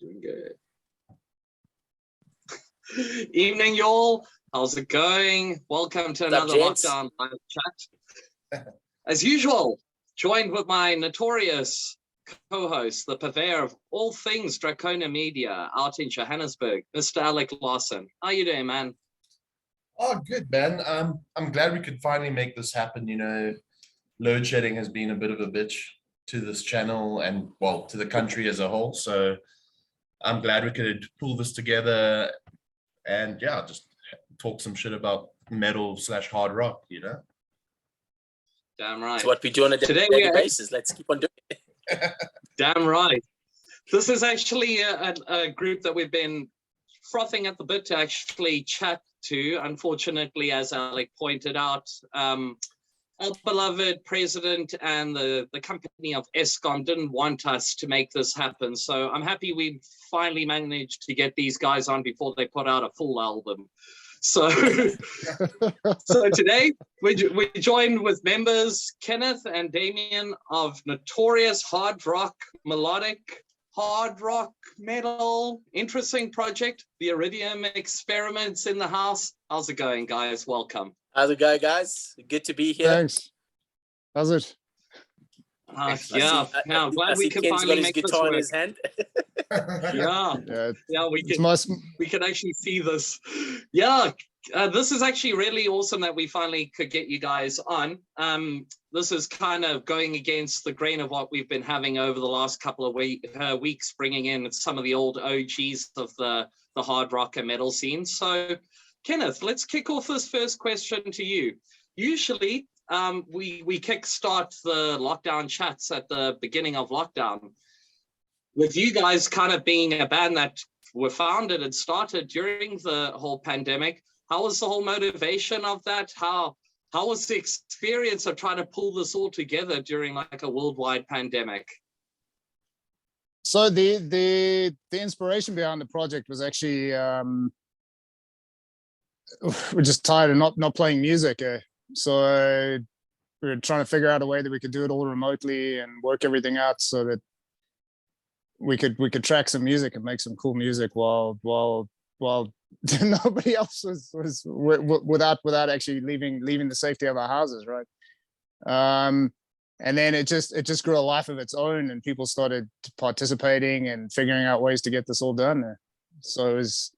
Doing good. Evening, y'all. How's it going? Welcome to another Lockdown Live Chat. As usual, joined with my notorious co-host, the purveyor of all things Draconia Media out in Johannesburg, Mr. Alec Lawson. How you doing, man? Oh, good, man. I'm glad we could finally make this happen. You know, load shedding has been a bit of a bitch to this channel and, well, to the country as a whole. So I'm glad we could pull this together and, yeah, just talk some shit about metal/hard rock, you know? Damn right. It's what we do on a daily basis. Let's keep on doing it. Damn right. This is actually a group that we've been frothing at the bit to actually chat to. Unfortunately, as Alec pointed out, our beloved president and the company of Eskom didn't want us to make this happen. So I'm happy we finally managed to get these guys on before they put out a full album. So, so today we joined with members Kenneth and Damian of notorious hard rock, melodic hard rock metal, interesting project, the Iridium Experiments in the house. How's it going, guys? Welcome. How's it going, guys? Good to be here. Thanks. How's it? Yeah, now glad we can finally make this work. In his hand. Yeah, we can actually see this. Yeah, this is actually really awesome that we finally could get you guys on. This is kind of going against the grain of what we've been having over the last couple of weeks, bringing in some of the old OGs of the hard rock and metal scene. So, Kenneth, let's kick off this first question to you. Usually, we kickstart the lockdown chats at the beginning of lockdown. With you guys kind of being a band that were founded and started during the whole pandemic, how was the whole motivation of that? How was the experience of trying to pull this all together during like a worldwide pandemic? So the inspiration behind the project was actually we're just tired of not playing music. So we were trying to figure out a way that we could do it all remotely and work everything out so that we could track some music and make some cool music while nobody else was without actually leaving the safety of our houses, right? And then it just grew a life of its own, and people started participating and figuring out ways to get this all done. So it was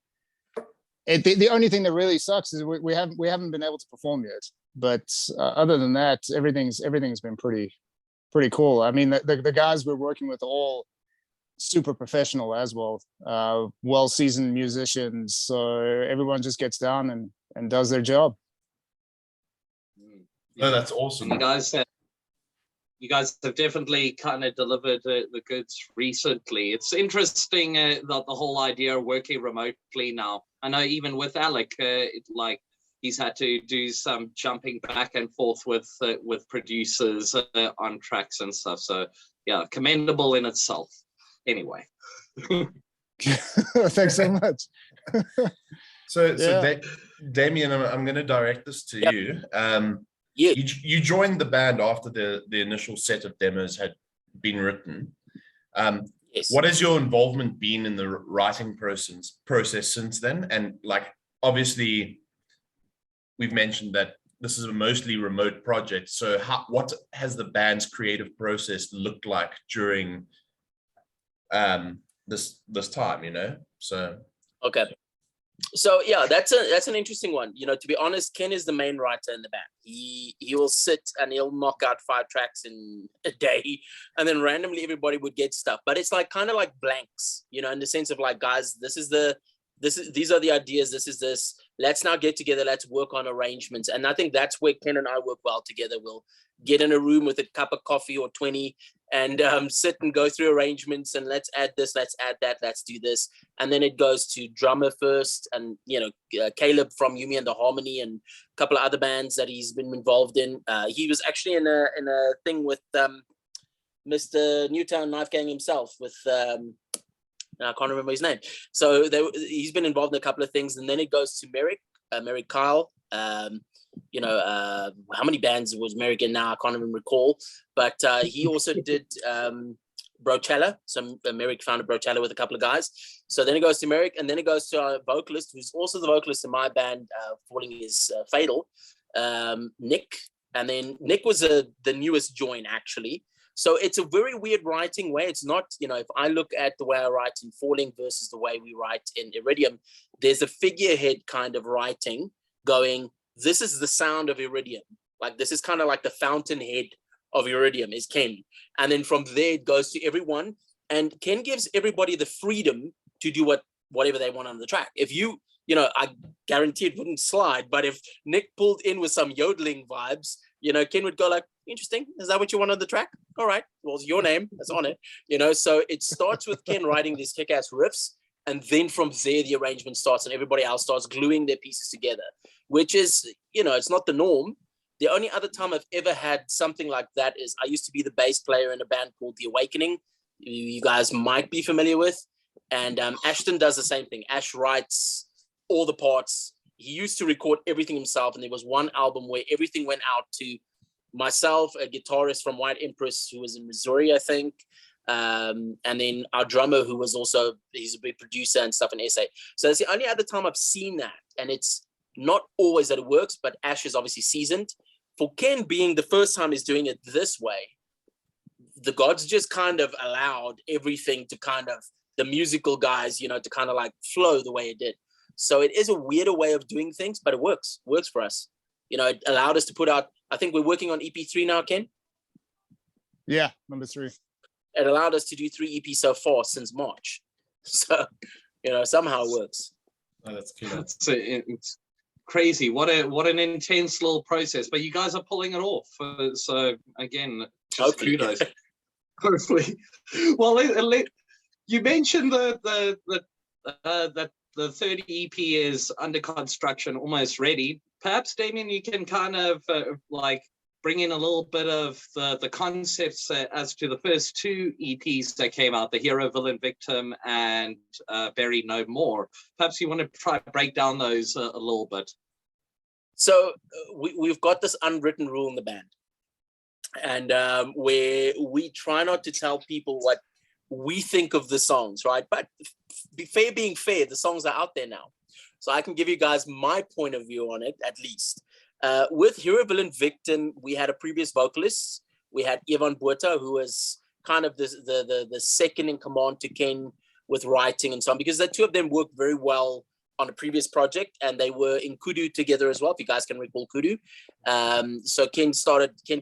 the only thing that really sucks is we haven't been able to perform yet. But other than that, everything's been pretty cool. I mean, the guys we're working with are all super professional as well, well-seasoned musicians. So everyone just gets down and does their job. No, that's awesome. You guys have definitely kind of delivered the goods recently. It's interesting that the whole idea of working remotely now. I know even with Alec, he's had to do some jumping back and forth with producers on tracks and stuff. So yeah, commendable in itself. Anyway. Thanks so much. So Damian, I'm going to direct this to you. You joined the band after the initial set of demos had been written. Yes. What has your involvement been in the writing process since then? And like, obviously, we've mentioned that this is a mostly remote project. So what has the band's creative process looked like during this time, you know? So okay. So yeah, that's an interesting one. You know, to be honest, Ken is the main writer in the band. He will sit and he'll knock out 5 tracks in a day, and then randomly everybody would get stuff. But it's like kind of like blanks, you know, in the sense of like, guys, these are the ideas. This. Let's now get together. Let's work on arrangements. And I think that's where Ken and I work well together. We'll get in a room with a cup of coffee or 20 and sit and go through arrangements and let's add this, let's add that, let's do this. And then it goes to drummer first, and, you know, Caleb from Yumi and the Harmony and a couple of other bands that he's been involved in. He was actually in a thing with Mr. Newtown Knife Gang himself with... I can't remember his name. So he's been involved in a couple of things, and then it goes to Merrick Kyle. You know, how many bands was Merrick in now? I can't even recall. But he also did Brochella. So Merrick founded Brochella with a couple of guys. So then it goes to Merrick, and then it goes to our vocalist, who's also the vocalist in my band, Falling is Fatal, Nick. And then Nick was the newest join, actually. So it's a very weird writing way. It's not, if I look at the way I write in Falling versus the way we write in Iridium, there's a figurehead kind of writing going, this is the sound of Iridium. Like, this is kind of like the fountainhead of Iridium is Ken. And then from there, it goes to everyone. And Ken gives everybody the freedom to do whatever they want on the track. If I guarantee it wouldn't slide, but if Nick pulled in with some yodeling vibes, Ken would go like, interesting. Is that what you want on the track? All right. Well, it's your name that's on it. So it starts with Ken writing these kick-ass riffs. And then from there, the arrangement starts and everybody else starts gluing their pieces together, which is, it's not the norm. The only other time I've ever had something like that is I used to be the bass player in a band called The Awakening. You guys might be familiar with. And Ashton does the same thing. Ash writes all the parts. He used to record everything himself. And there was one album where everything went out to myself, a guitarist from White Empress, who was in Missouri, I think. And then our drummer, who was also, he's a big producer and stuff in SA. So that's the only other time I've seen that. And it's not always that it works, but Ash is obviously seasoned. For Ken being the first time he's doing it this way, the gods just kind of allowed everything to kind of, the musical guys, to kind of like flow the way it did. So it is a weirder way of doing things, but it works for us. It allowed us to put out, I think we're working on EP3 now, Ken? Yeah, number 3. It allowed us to do 3 EPs so far since March. So, somehow it works. Oh, that's cool. It's crazy. What an intense little process, but you guys are pulling it off. So again, just kudos. Hopefully. Well, you mentioned the 30 EP is under construction, almost ready. Perhaps, Damian, you can kind of bring in a little bit of the concepts as to the first 2 EPs that came out, The Hero, Villain, Victim, and Buried No More. Perhaps you want to try to break down those a little bit. So we've got this unwritten rule in the band, and where we try not to tell people what we think of the songs, right? But being fair, the songs are out there now. So I can give you guys my point of view on it, at least. With Hero, Villain, Victim, we had a previous vocalist. We had Ivan Buerta, who was kind of the second in command to Ken with writing and so on, because the two of them worked very well on a previous project, and they were in Kudu together as well, if you guys can recall Kudu. So Ken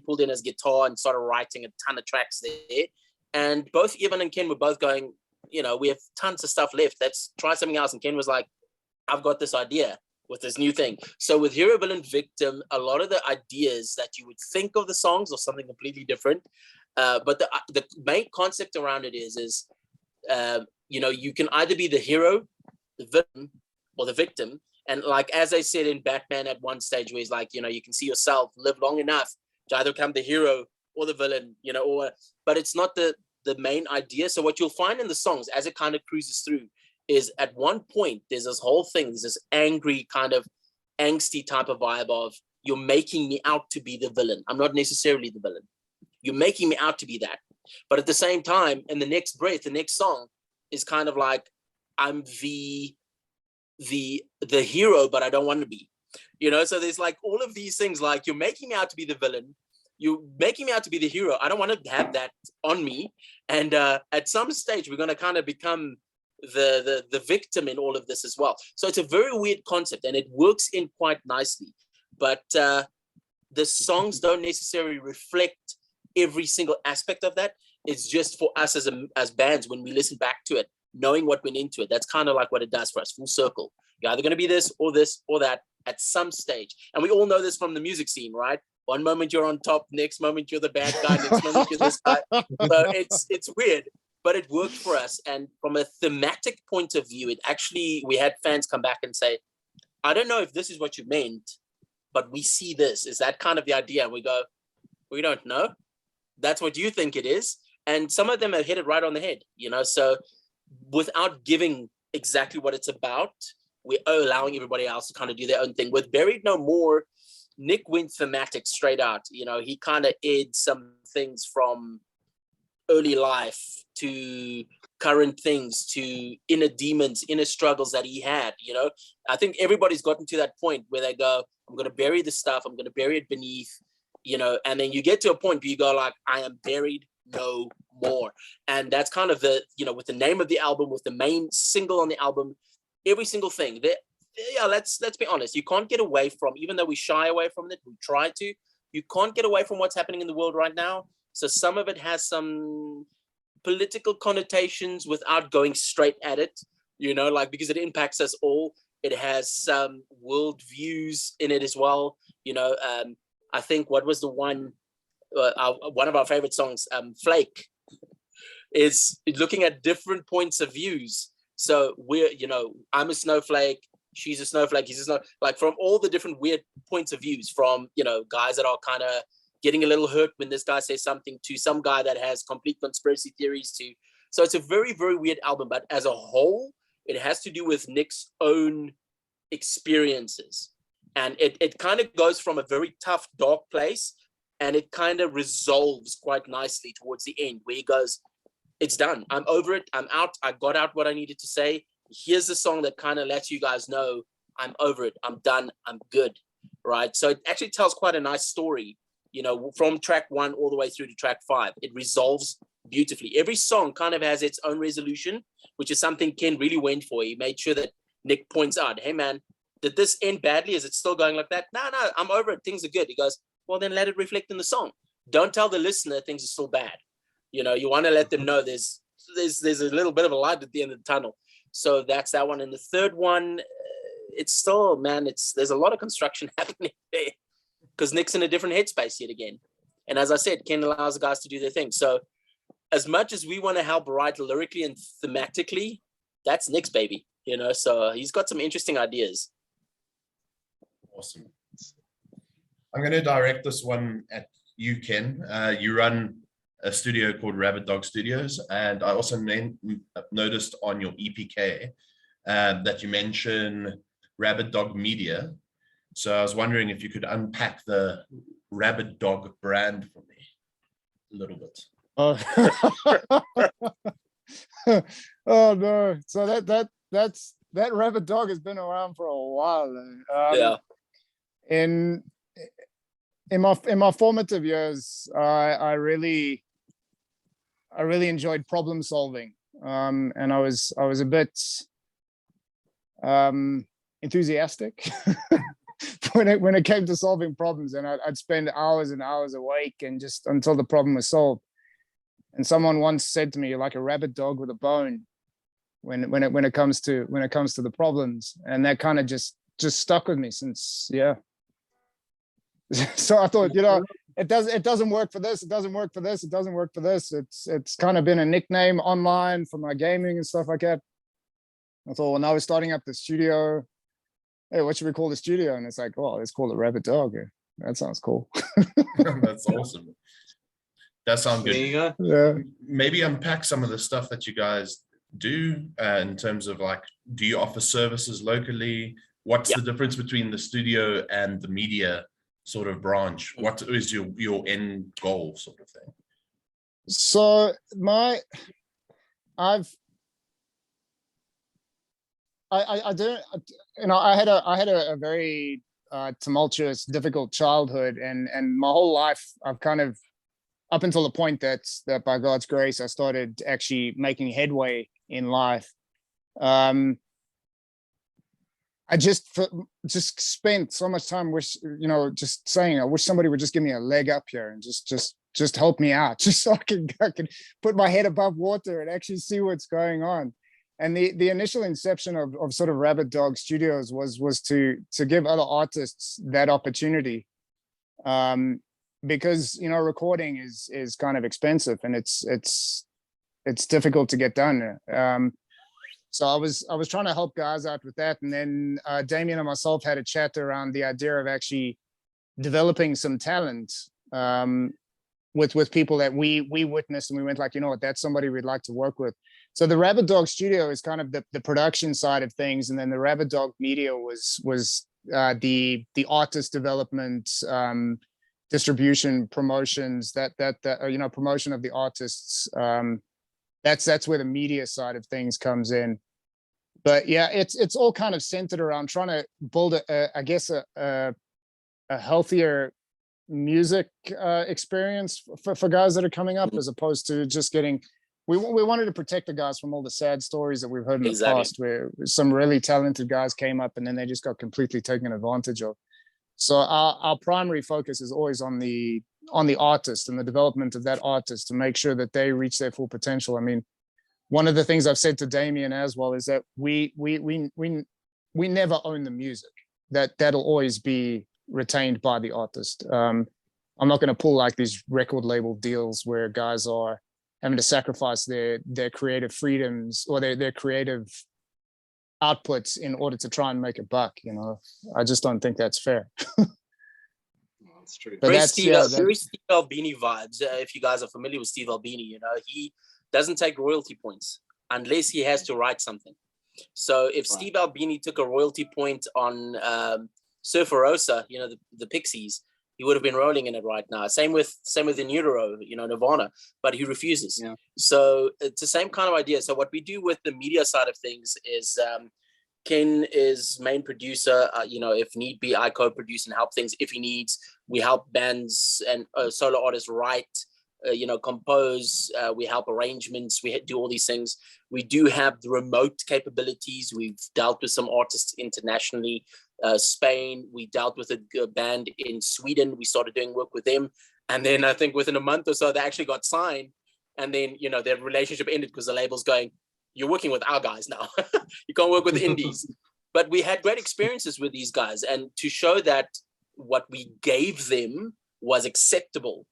pulled in his guitar and started writing a ton of tracks there. And both Ivan and Ken were both going, we have tons of stuff left. Let's try something else. And Ken was like, I've got this idea with this new thing. So with Hero, Villain, Victim, a lot of the ideas that you would think of the songs are something completely different. But the main concept around it is you can either be the hero, the villain, or the victim. And like, as I said in Batman at one stage, where he's like, you can see yourself live long enough to either become the hero or the villain, but it's not the main idea. So what you'll find in the songs as it kind of cruises through is at one point, there's this whole thing, there's this angry kind of angsty type of vibe of, you're making me out to be the villain. I'm not necessarily the villain. You're making me out to be that. But at the same time, in the next breath, the next song is kind of like, I'm the hero, but I don't want to be. So there's like all of these things, like, you're making me out to be the villain. You're making me out to be the hero. I don't want to have that on me. And at some stage, we're going to kind of become the victim in all of this as well. So it's a very weird concept, and it works in quite nicely. But the songs don't necessarily reflect every single aspect of that. It's just for us as bands, when we listen back to it, knowing what went into it, that's kind of like what it does for us, full circle. You're either going to be this or that at some stage. And we all know this from the music scene, right? One moment you're on top, next moment you're the bad guy, next moment you're this guy. So it's weird, but it worked for us. And from a thematic point of view, we had fans come back and say, I don't know if this is what you meant, but we see this. Is that kind of the idea? And we go, we don't know. That's what you think it is. And some of them have hit it right on the head, so without giving exactly what it's about, we're allowing everybody else to kind of do their own thing. With Buried No More, Nick went thematic straight out. He kind of aired some things from early life to current things to inner demons, inner struggles that he had. I think everybody's gotten to that point where they go, I'm going to bury the stuff, I'm going to bury it beneath, and then you get to a point where you go like, I am buried no more. And that's kind of the, with the name of the album, with the main single on the album, every single thing that, let's be honest, you can't get away from, even though we shy away from it, we try to, you can't get away from what's happening in the world right now. So some of it has some political connotations without going straight at it, because it impacts us all. It has some world views in it as well. I think what was the one of our favorite songs, Flake, is looking at different points of views. So we're, I'm a snowflake, she's a snowflake, he's a snow, like from all the different weird points of views, from, guys that are kind of getting a little hurt when this guy says something, to some guy that has complete conspiracy theories to. So it's a very, very weird album, but as a whole, it has to do with Nick's own experiences. And it kind of goes from a very tough, dark place, and it kind of resolves quite nicely towards the end, where he goes, it's done. I'm over it. I'm out. I got out what I needed to say. Here's the song that kind of lets you guys know I'm over it. I'm done. I'm good. Right. So it actually tells quite a nice story, from track 1 all the way through to track 5. It resolves beautifully. Every song kind of has its own resolution, which is something Ken really went for. He made sure that Nick points out, hey, man, did this end badly? Is it still going like that? No, I'm over it. Things are good. He goes, well, then let it reflect in the song. Don't tell the listener things are still bad. You want to let them know there's a little bit of a light at the end of the tunnel. So that's that one. And the third one, it's still, man, there's a lot of construction happening there, because Nick's in a different headspace yet again. And as I said, Ken allows the guys to do their thing. So as much as we want to help write lyrically and thematically, that's Nick's baby, so he's got some interesting ideas. Awesome. I'm going to direct this one at you, Ken. You run a studio called Rabid Dog Studios, and I also noticed on your EPK that you mention Rabid Dog Media. So I was wondering if you could unpack the Rabid Dog brand for me a little bit. Oh, oh no! So that Rabid Dog has been around for a while. Yeah. In my formative years, I really enjoyed problem solving, and I was a bit enthusiastic when it came to solving problems, and I'd spend hours and hours awake and just until the problem was solved. And someone once said to me, "You're like a rabid dog with a bone," when it comes to the problems, and that kind of just stuck with me since, yeah. So I thought, it doesn't work for this, it doesn't work for this, it doesn't work for this. It's kind of been a nickname online for my gaming and stuff like that. I thought, well, now we're starting up the studio. Hey, what should we call the studio? And it's like, oh, let's call it Rabid Dog. That sounds cool. That's awesome. That sounds good. There you go. Yeah. Maybe unpack some of the stuff that you guys do in terms of, like, do you offer services locally? What's the difference between the studio and the media sort of branch? What is your end goal sort of thing? So I had a very tumultuous, difficult childhood, and my whole life I've kind of, up until the point that by God's grace I started actually making headway in life. I just spent so much time just saying, I wish somebody would just give me a leg up here and just help me out, just so I can put my head above water and actually see what's going on. And the initial inception of sort of Rabid Dog Studios was to give other artists that opportunity, because recording is kind of expensive, and it's difficult to get done. So I was trying to help guys out with that, and then Damian and myself had a chat around the idea of actually developing some talent with people that we witnessed, and we went like, what, that's somebody we'd like to work with. So the Rabid Dog Studio is kind of the production side of things, and then the Rabid Dog Media was the artist development, distribution, promotions, that promotion of the artists. That's where the media side of things comes in. But yeah, it's all kind of centered around trying to build a healthier music experience for guys that are coming up, as opposed to just getting. We wanted to protect the guys from all the sad stories that we've heard in the past, where some really talented guys came up and then they just got completely taken advantage of. So our primary focus is always on the artist and the development of that artist to make sure that they reach their full potential. I mean, one of the things I've said to Damian as well is that we never own the music. That'll always be retained by the artist. I'm not going to pull like these record label deals where guys are having to sacrifice their creative freedoms or their creative outputs in order to try and make a buck. I just don't think that's fair. That's true. But very Steve Albini vibes. If you guys are familiar with Steve Albini, he doesn't take royalty points unless he has to write something. So if Steve Albini took a royalty point on Surfer Rosa, the Pixies, he would have been rolling in it right now. Same with In Utero, Nirvana, but he refuses. Yeah. So it's the same kind of idea. So what we do with the media side of things is Ken is main producer. If need be, I co-produce and help things. If he needs, we help bands and solo artists write, compose. We help arrangements. We do all these things. We do have the remote capabilities. We've dealt with some artists internationally. Spain, we dealt with a band in Sweden. We started doing work with them. And then I think within a month or so, they actually got signed. And then, their relationship ended because the label's going, you're working with our guys now. You can't work with indies. But we had great experiences with these guys. And to show that what we gave them was acceptable,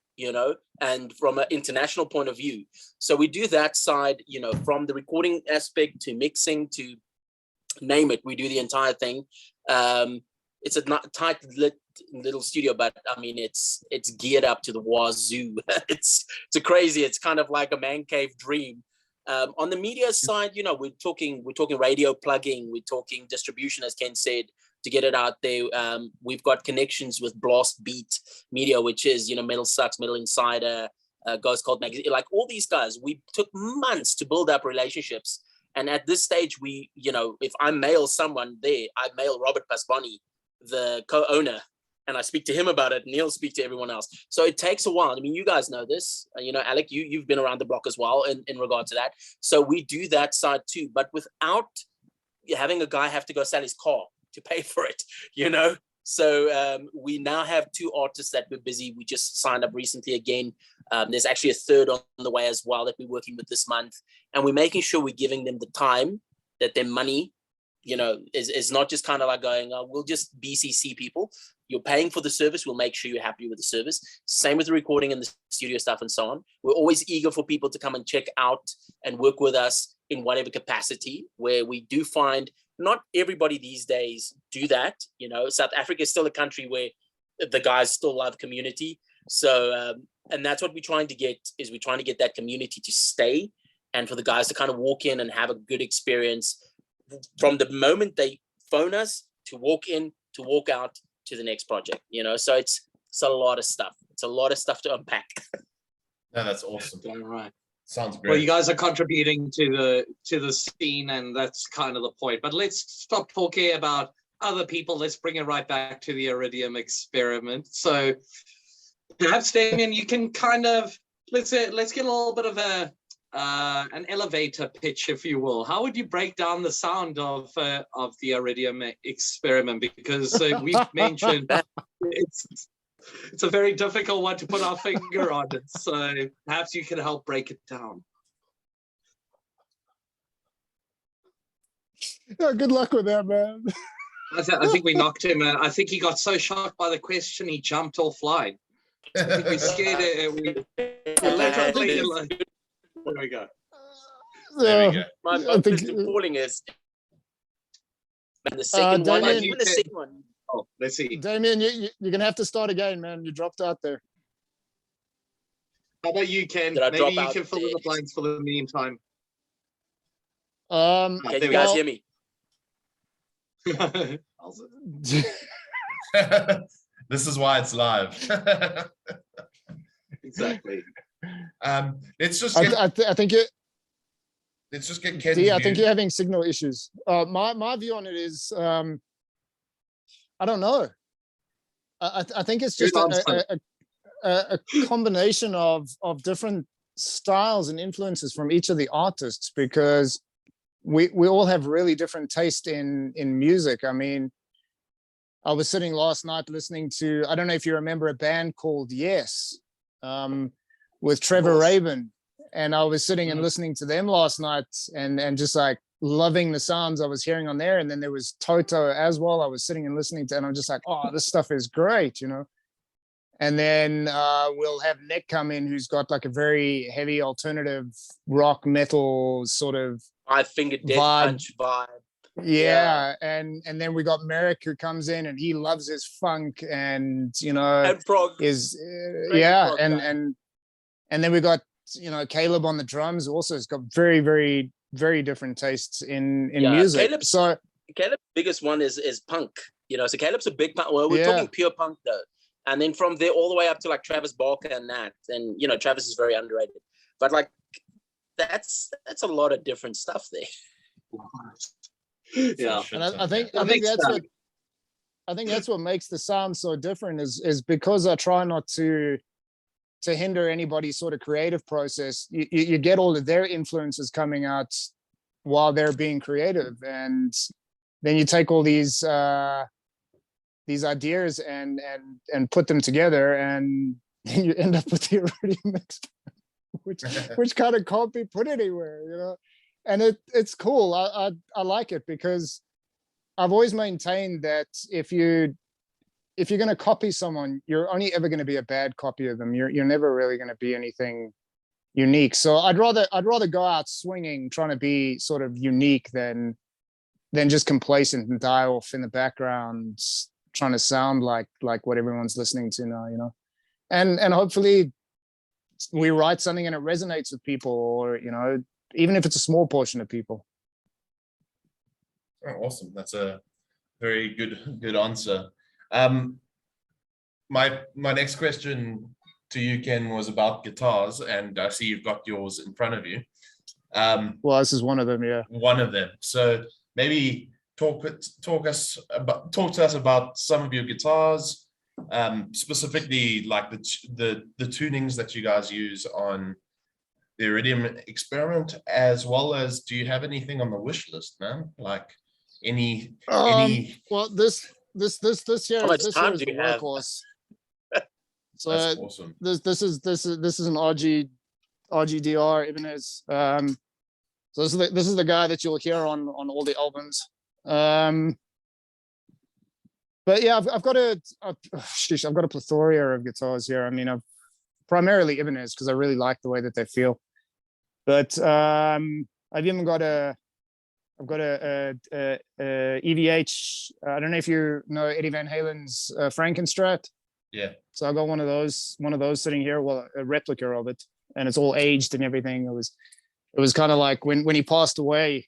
and from an international point of view. So we do that side, from the recording aspect to mixing to name it, we do the entire thing. It's a tight little studio, but I mean, it's geared up to the wazoo. It's crazy. It's kind of like a man cave dream. On the media side, we're talking radio plugging, we're talking distribution, as Ken said, to get it out there. We've got connections with Blast Beat Media, which is, Metal Sucks, Metal Insider, Ghost Cold Magazine, like all these guys. We took months to build up relationships. And at this stage, we, if I mail someone there, I mail Robert Pasbani, the co-owner, and I speak to him about it, and he'll speak to everyone else. So it takes a while. I mean, you guys know this, Alec, you've been around the block as well in regard to that. So we do that side too, but without having a guy have to go sell his car to pay for it, So we now have 2 artists that we're busy. We just signed up recently again. There's actually a third on the way as well that we're working with this month. And we're making sure we're giving them the time that their money, is not just kind of like going, we'll just BCC people. You're paying for the service. We'll make sure you're happy with the service. Same with the recording and the studio stuff and so on. We're always eager for people to come and check out and work with us in whatever capacity, where we do find not everybody these days do that. South Africa is still a country where the guys still love community. So, and that's what we're trying to get, is we're trying to get that community to stay and for the guys to kind of walk in and have a good experience from the moment they phone us to walk in, to walk out to the next project, So it's a lot of stuff. It's a lot of stuff to unpack. No, that's awesome. All right. Sounds great. Well, you guys are contributing to the scene, and that's kind of the point. But let's stop talking about other people. Let's bring it right back to the Iridium Experiment. So perhaps, Damian, you can kind of let's get a little bit of an elevator pitch, if you will. How would you break down the sound of the Iridium Experiment? Because we've mentioned it's a very difficult one to put our finger on it. So perhaps you can help break it down. Yeah, good luck with that, man. I think we knocked him. I think he got so shocked by the question he jumped offline. I think we scared it. We literally like, there we go. There we go. My Mr. Falling is the second one. Damian, Even the second one. Oh, let's see. Damian, you're gonna have to start again, man. You dropped out there. How about you, Ken? Did I Maybe drop you out can fill in the blanks for the meantime. Can you guys hear me? This is why it's live. Exactly. Let's just I think it. let's just get Ken's D, I view. think you're having signal issues. My view on it is, I don't know. I think it's just a combination of different styles and influences from each of the artists, because we all have really different taste in music. I mean, I was sitting last night listening to, I don't know if you remember a band called Yes, with Trevor Rabin, and I was sitting and listening to them last night and just like loving the sounds I was hearing on there. And then there was Toto as well. I was sitting and listening to, and I'm just like, oh, this stuff is great, you know. And then we'll have Nick come in, who's got like a very heavy alternative rock metal sort of 5-finger death punch vibe. Yeah. And then we got Merrick, who comes in and he loves his funk, and you know, And prog. is prog and then we got, you know, Caleb on the drums. Also, has got very, very, very different tastes in music. Caleb's biggest one is punk. You know, so Caleb's a big punk. Well, we're talking pure punk though. And then from there all the way up to like Travis Barker and that. And you know, Travis is very underrated. But like that's a lot of different stuff there. Yeah. And I think that's what makes the sound so different is because I try not to hinder anybody's sort of creative process. You get all of their influences coming out while they're being creative, and then you take all these ideas and put them together, and you end up with the Iridium Experiment, which kind of can't be put anywhere, you know. And it's cool. I like it, because I've always maintained that if you're going to copy someone, you're only ever going to be a bad copy of them. You're never really going to be anything unique. So I'd rather go out swinging, trying to be sort of unique than just complacent and die off in the background, trying to sound like what everyone's listening to now, you know. And hopefully we write something and it resonates with people, or, you know, even if it's a small portion of people. Oh, awesome. That's a very good answer. My next question to you, Ken, was about guitars, and I see you've got yours in front of you. Well, this is one of them, yeah. One of them. So maybe talk to us about some of your guitars, specifically like the tunings that you guys use on the Iridium Experiment, as well as, do you have anything on the wish list, man? Like any well, this here, how much this time here is do the you have? workhorse. So that's awesome. This is an RGDR Ibanez. So this is the guy that you'll hear on all the albums. But yeah, I've got a plethora of guitars here. I mean, I've primarily Ibanez because I really like the way that they feel. But I've even got I've got a EVH. I don't know if you know Eddie Van Halen's Frankenstrat. Yeah. So I got one of those sitting here. Well, a replica of it, and it's all aged and everything. It was kind of like when he passed away.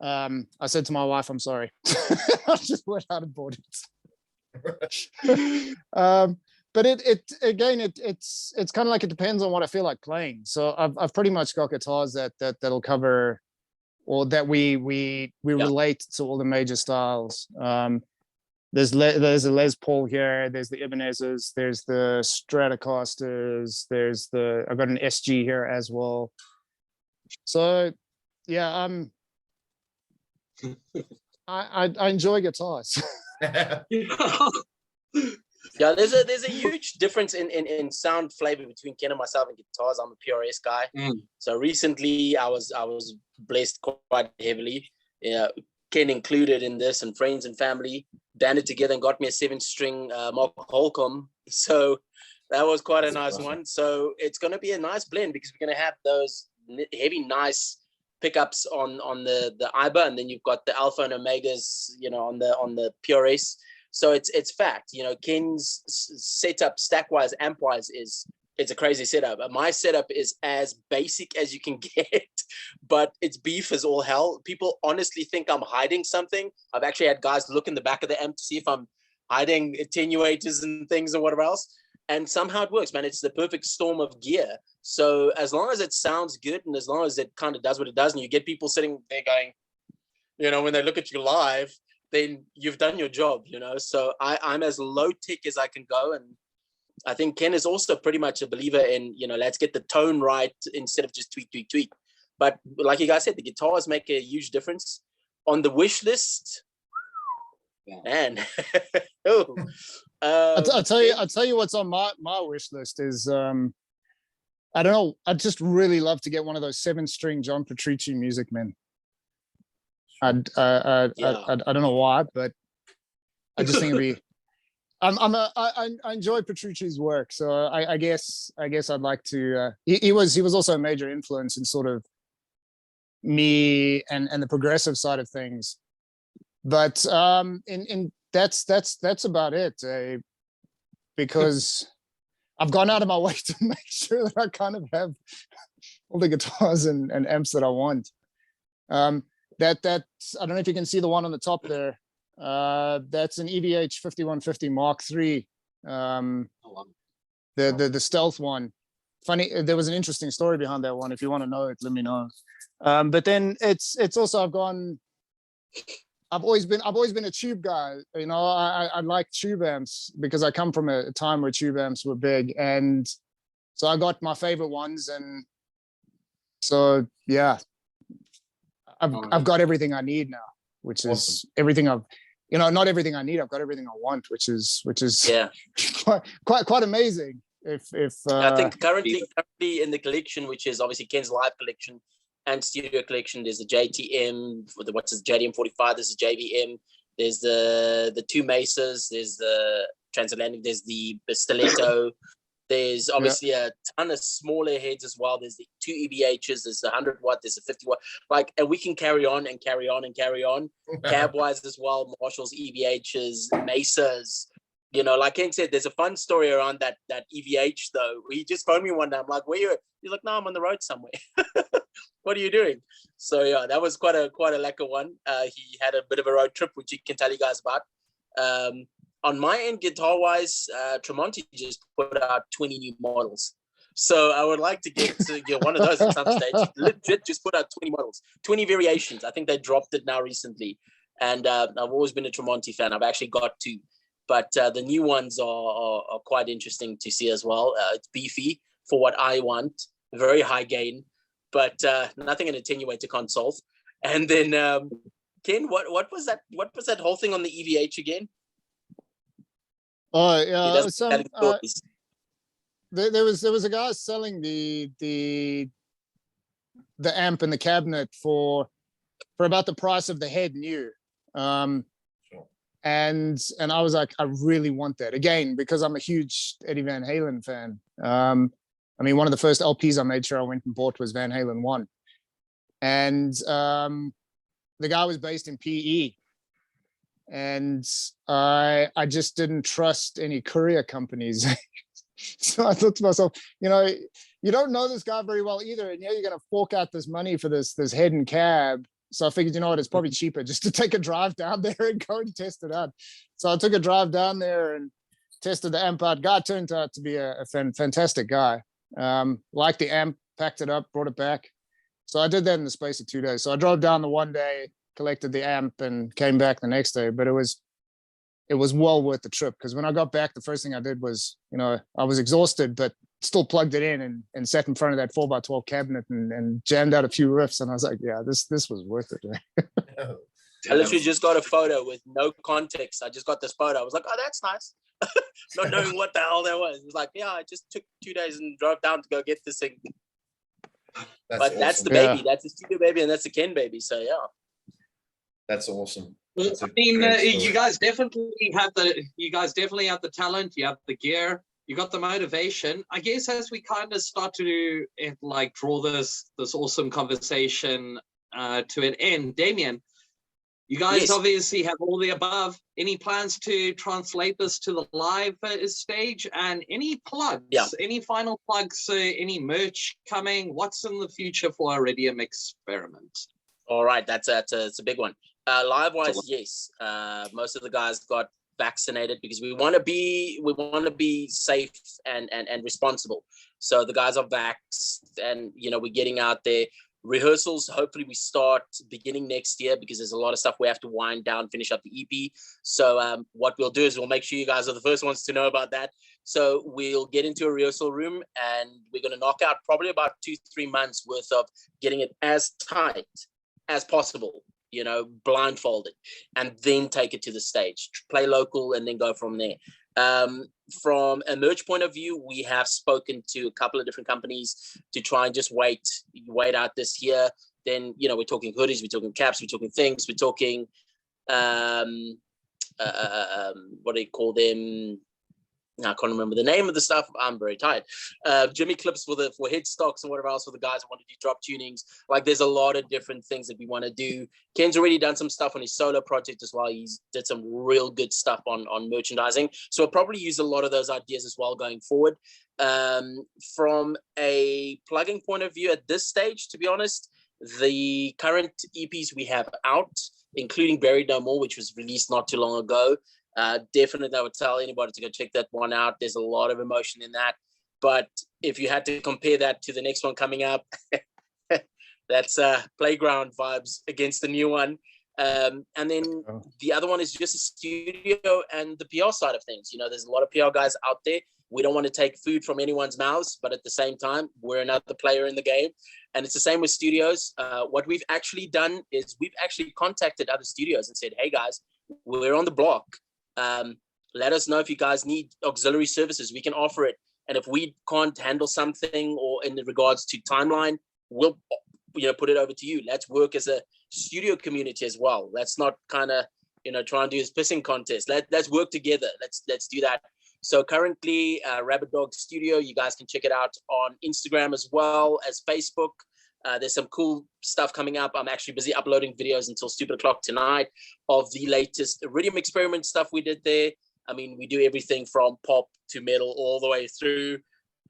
I said to my wife, "I'm sorry." I just went out and bought it. But it's kind of like, it depends on what I feel like playing. So I've pretty much got guitars that'll cover, or that we relate to all the major styles. There's a Les Paul here. There's the Ibanez's. There's the Stratocasters. I've got an SG here as well. So yeah, I enjoy guitars. Yeah, there's a huge difference in sound flavor between Ken and myself and guitars. I'm a PRS guy. So recently I was blessed quite heavily. Yeah, Ken included in this, and friends and family banded together and got me a 7-string Mark Holcomb. So that was quite a nice one. So it's going to be a nice blend, because we're going to have those heavy, nice pickups on the IBA, and then you've got the Alpha and Omegas, you know, on the PRS. So it's fact, you know, Ken's setup stack-wise, amp-wise, it's a crazy setup. My setup is as basic as you can get, but it's beef as all hell. People honestly think I'm hiding something. I've actually had guys look in the back of the amp to see if I'm hiding attenuators and things or whatever else. And somehow it works, man. It's the perfect storm of gear. So as long as it sounds good and as long as it kind of does what it does, and you get people sitting there going, you know, when they look at you live, then you've done your job, you know. So I'm as low tech as I can go. And I think Ken is also pretty much a believer in, you know, let's get the tone right instead of just tweak. But like you guys said, the guitars make a huge difference. On the wish list, man. Oh. I'll tell you what's on my wish list is I don't know. I'd just really love to get one of those 7-string John Petrucci Music Men. I don't know why, but I just think it'd be. I enjoy Petrucci's work, so I guess I'd like to. He was also a major influence in sort of me and the progressive side of things, but in that's about it, because I've gone out of my way to make sure that I kind of have all the guitars and amps that I want. That's I don't know if you can see the one on the top there. That's an EVH 5150 Mark III. The stealth one. Funny, there was an interesting story behind that one. If you want to know it, let me know. But then it's also I've always been a tube guy. You know, I like tube amps because I come from a time where tube amps were big, and so I got my favorite ones, and so yeah, I've got everything I need now, which is awesome. Everything I've, you know, not everything I need. I've got everything I want, which is yeah, quite amazing. If I think currently in the collection, which is obviously Ken's live collection and studio collection, there's the JTM, what's his JDM 45, there's the JVM, there's the two Mesas, there's the transatlantic, there's the stiletto, there's obviously a ton of smaller heads as well. There's the 2 EVHs, there's the 100 watt, there's the 50 watt, like, and we can carry on and carry on and carry on. Cab wise as well, Marshalls, EVHs, Mesas. You know, like Ken said, there's a fun story around that EVH though. He just phoned me one day. I'm like, where you? He's like, no, I'm on the road somewhere. What are you doing? So yeah, that was quite a lacquer one. He had a bit of a road trip, which he can tell you guys about. On my end, guitar wise, Tremonti just put out 20 new models. So I would like to get one of those at some stage. Legit, just put out 20 models, 20 variations. I think they dropped it now recently. And I've always been a Tremonti fan. I've actually got 2. But the new ones are quite interesting to see as well. It's beefy for what I want, very high gain, but nothing an attenuator can't solve. And then Ken, what was that? What was that whole thing on the EVH again? Oh yeah, there was a guy selling the amp and the cabinet for about the price of the head new. And I was like, I really want that, again, because I'm a huge Eddie Van Halen fan. I mean, one of the first LPs I made sure I went and bought was Van Halen 1. And the guy was based in PE. And I just didn't trust any courier companies. So I thought to myself, you know, you don't know this guy very well either. And yeah, you're going to fork out this money for this head and cab. So I figured, you know what, it's probably cheaper just to take a drive down there and go and test it out. So I took a drive down there and tested the amp out. Guy turned out to be a fantastic guy. Liked the amp, packed it up, brought it back. So I did that in the space of 2 days. So I drove down the one day, collected the amp, and came back the next day. But it was well worth the trip, because when I got back, the first thing I did was, you know, I was exhausted, but still plugged it in and sat in front of that 4x12 cabinet and jammed out a few riffs. And I was like, yeah, this was worth it. Right? I literally just got a photo with no context. I just got this photo. I was like, oh, that's nice. Not knowing what the hell that was. It was like, yeah, I just took 2 days and drove down to go get this thing. But awesome. That's the baby. Yeah. That's the studio baby, and that's the Ken baby. So yeah. That's awesome. I mean, you guys definitely have the talent. You have the gear. You got the motivation. I guess as we kind of start to like draw this awesome conversation to an end, Damian, you guys obviously have all the above. Any plans to translate this to the live stage? And any plugs? Yeah. Any final plugs? Any merch coming? What's in the future for Iridium Experiment? All right, that's a big one. Live wise, yes. Most of the guys got vaccinated because we want to be safe and responsible. So the guys are vaxxed, and we're getting out there. Rehearsals, hopefully we start beginning next year because there's a lot of stuff we have to wind down, finish up the EP. So what we'll do is we'll make sure you guys are the first ones to know about that. So we'll get into a rehearsal room and we're going to knock out probably about 2-3 months worth of getting it as tight as possible, blindfolded, and then take it to the stage, play local, and then go from there. From a merch point of view, we have spoken to a couple of different companies to try and just wait out this year. Then, we're talking hoodies, we're talking caps, we're talking things, we're talking, what do you call them? I can't remember the name of the stuff. I'm very tired. Jimmy clips for headstocks and whatever else for the guys who want to do drop tunings. Like, there's a lot of different things that we want to do. Ken's already done some stuff on his solo project as well. He's did some real good stuff on merchandising. So we'll probably use a lot of those ideas as well going forward. From a plugging point of view at this stage, to be honest, the current EPs we have out, including Buried No More, which was released not too long ago, definitely I would tell anybody to go check that one out. There's a lot of emotion in that. But if you had to compare that to the next one coming up, that's playground vibes against the new one. And then the other one is just a studio and the PR side of things. There's a lot of PR guys out there. We don't want to take food from anyone's mouths, but at the same time, we're another player in the game. And it's the same with studios. What we've actually done is we've actually contacted other studios and said, hey guys, we're on the block. Let us know if you guys need auxiliary services. We can offer it. And if we can't handle something or in regards to timeline, we'll put it over to you. Let's work as a studio community as well. Let's not kind of try and do this pissing contest. Let's work together. Let's do that. So currently, Rabid Dog Studio, you guys can check it out on Instagram as well as Facebook. There's some cool stuff coming up. I'm actually busy uploading videos until stupid o'clock tonight of the latest Iridium Experiment stuff we did there. I mean, we do everything from pop to metal all the way through.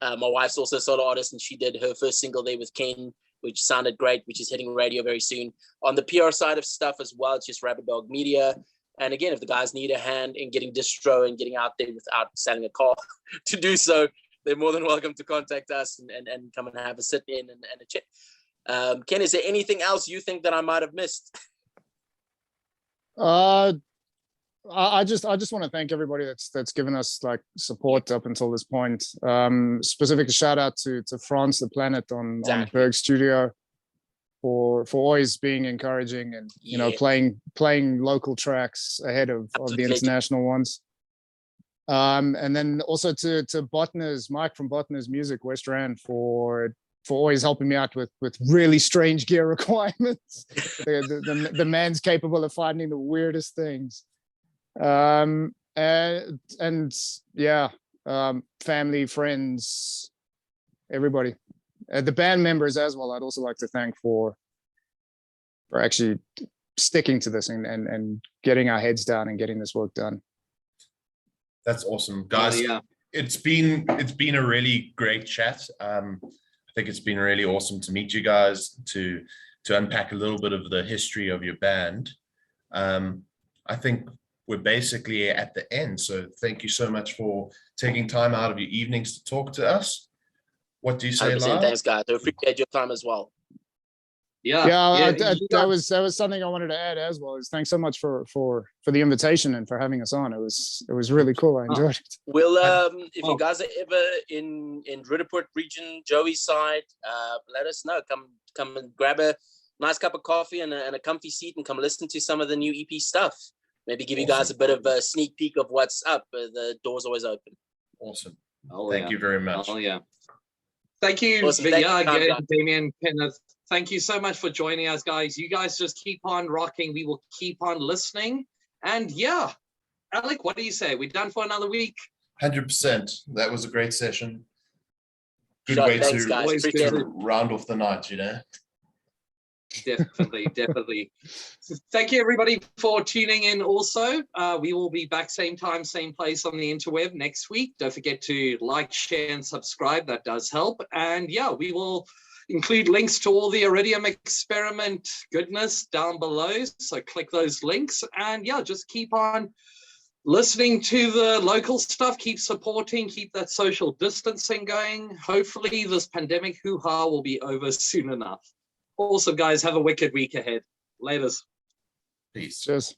My wife's also a solo artist, and she did her first single there with Ken, which sounded great, which is hitting radio very soon. On the PR side of stuff as well, it's just Rabid Dog Media. And again, if the guys need a hand in getting distro and getting out there without selling a car to do so, they're more than welcome to contact us and come and have a sit in and a chat. Ken, is there anything else you think that I might have missed? I just want to thank everybody that's given us like support up until this point. Specific shout out to France the Planet on Berg Studio for always being encouraging and playing local tracks ahead of the international ones. And then also to Botner's Mike from Botner's Music West Rand for always helping me out with really strange gear requirements. The man's capable of finding the weirdest things. Family, friends, everybody, the band members as well. I'd also like to thank for actually sticking to this and getting our heads down and getting this work done. That's awesome, guys. Yeah. It's been a really great chat. I think it's been really awesome to meet you guys, to unpack a little bit of the history of your band. I think we're basically at the end. So thank you so much for taking time out of your evenings to talk to us. What do you say, Lyle? Thanks, guys. I appreciate your time as well. That was something I wanted to add as well. Is thanks so much for the invitation and for having us on. It was really cool. I enjoyed it. Well, if you guys are ever in Rudaport region, Joey's side, let us know. Come and grab a nice cup of coffee and a comfy seat and come listen to some of the new EP stuff. Maybe give you guys a bit of a sneak peek of what's up. The door's always open. Awesome. Thank you very much. Oh yeah. Thank you. Awesome. Damian, Kenneth. Thank you so much for joining us, guys. You guys just keep on rocking. We will keep on listening. And yeah, Alec, what do you say? We're done for another week. 100%. That was a great session. Good Sure, way thanks, to round off the night, Definitely. So thank you, everybody, for tuning in also. We will be back same time, same place on the interweb next week. Don't forget to like, share, and subscribe. That does help. And yeah, we will include links to all the Iridium Experiment goodness down below. So click those links and yeah, just keep on listening to the local stuff, keep supporting, keep that social distancing going. Hopefully this pandemic hoo-ha will be over soon enough. Awesome, guys. Have a wicked week ahead. Laters. Peace. Cheers.